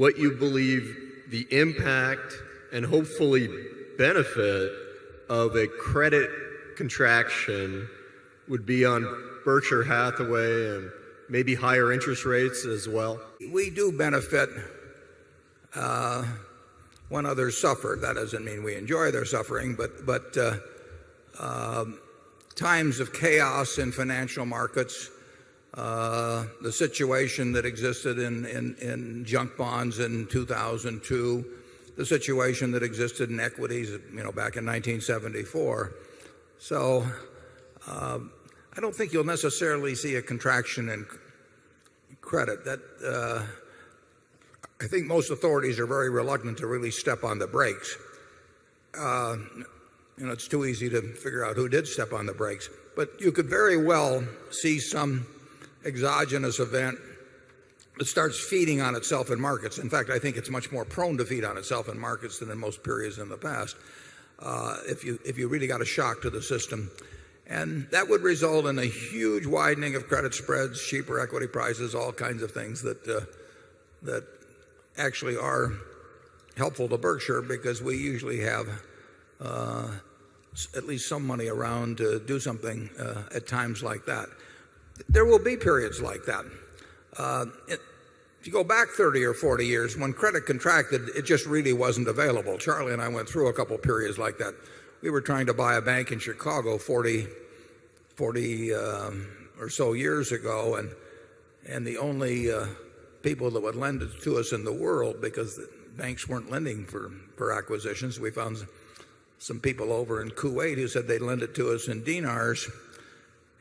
what you believe the impact and hopefully benefit of a credit contraction would be on Berkshire Hathaway and maybe higher interest rates as well? We do benefit when others suffer. That doesn't mean we enjoy their suffering, but times of chaos in financial markets, the situation that existed in junk bonds in 2002, the situation that existed in equities, back in 1974. So I don't think you'll necessarily see a contraction in credit. That I think most authorities are very reluctant to really step on the brakes. It's too easy to figure out who did step on the brakes. But you could very well see some exogenous event that starts feeding on itself in markets. In fact, I think it's much more prone to feed on itself in markets than in most periods in the past. If you really got a shock to the system. And that would result in a huge widening of credit spreads, cheaper equity prices, all kinds of things that actually are helpful to Berkshire, because we usually have at least some money around to do something at times like that. There will be periods like that. If you go back 30 or 40 years, when credit contracted, it just really wasn't available. Charlie and I went through a couple of periods like that. We were trying to buy a bank in Chicago 40 or so years ago, and the only people that would lend it to us in the world, because the banks weren't lending for acquisitions, we found some people over in Kuwait who said they'd lend it to us in dinars.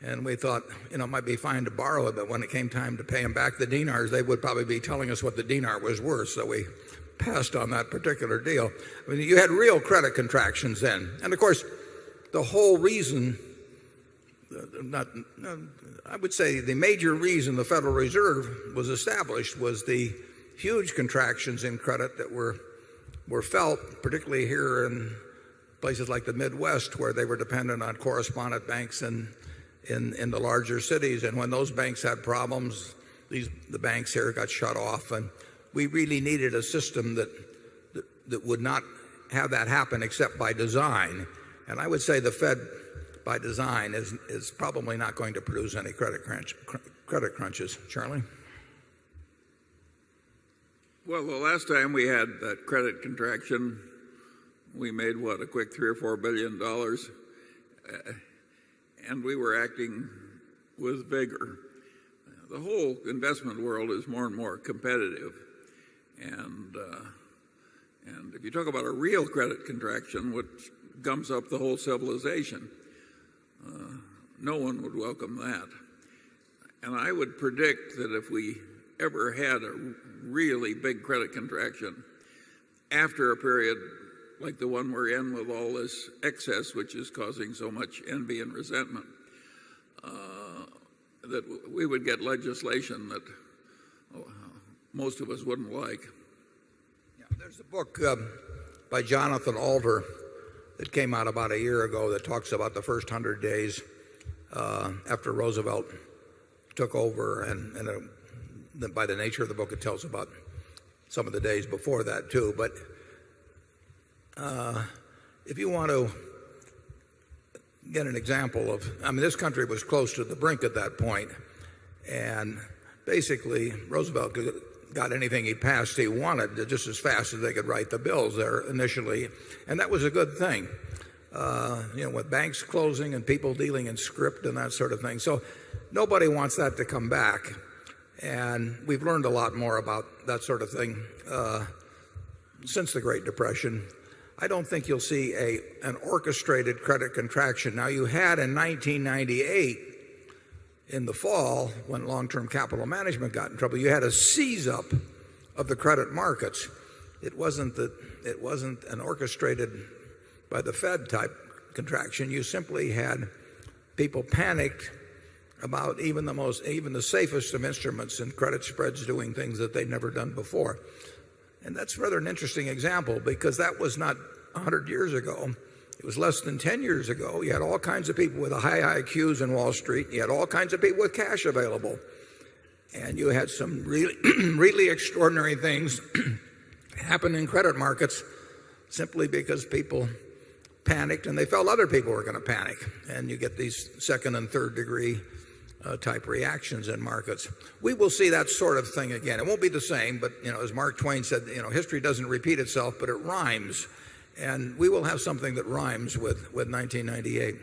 And we thought, it might be fine to borrow it, but when it came time to pay them back the dinars, they would probably be telling us what the dinar was worth. So we passed on that particular deal. I mean, you had real credit contractions then. And of course, the whole reason, I would say the major reason the Federal Reserve was established was the huge contractions in credit that were felt, particularly here in places like the Midwest, where they were dependent on correspondent banks in the larger cities. And when those banks had problems, the banks here got shut off, and we really needed a system that would not have that happen except by design. And I would say the Fed, by design, is probably not going to produce any credit crunches. Charlie? Well, the last time we had that credit contraction, we made a quick $3 or $4 billion, and we were acting with vigor. The whole investment world is more and more competitive, and if you talk about a real credit contraction, which gums up the whole civilization, no one would welcome that. And I would predict that if we ever had a really big credit contraction after a period like the one we're in with all this excess, which is causing so much envy and resentment, that we would get legislation that most of us wouldn't like. Yeah, there's a book by Jonathan Alter that came out about a year ago that talks about the first 100 days after Roosevelt took over, and by the nature of the book, it tells about some of the days before that too. But if you want to get an example of, this country was close to the brink at that point, and basically Roosevelt got anything he passed he wanted just as fast as they could write the bills there initially, and that was a good thing. With banks closing and people dealing in script and that sort of thing. So nobody wants that to come back, and we've learned a lot more about that sort of thing since the Great Depression. I don't think you'll see an orchestrated credit contraction. Now, you had in 1998, in the fall, when long-term capital management got in trouble, you had a seize-up of the credit markets. It wasn't an orchestrated by the Fed type contraction. You simply had people panicked about even the safest of instruments and credit spreads doing things that they'd never done before. And that's rather an interesting example, because that was not 100 years ago. It was less than 10 years ago. You had all kinds of people with high IQs in Wall Street. You had all kinds of people with cash available. and you had some really, really extraordinary things happen in credit markets simply because people panicked and they felt other people were going to panic. And you get these second and third degree type reactions in markets. We will see that sort of thing again. It won't be the same, but as Mark Twain said, history doesn't repeat itself, but it rhymes. And we will have something that rhymes with 1998.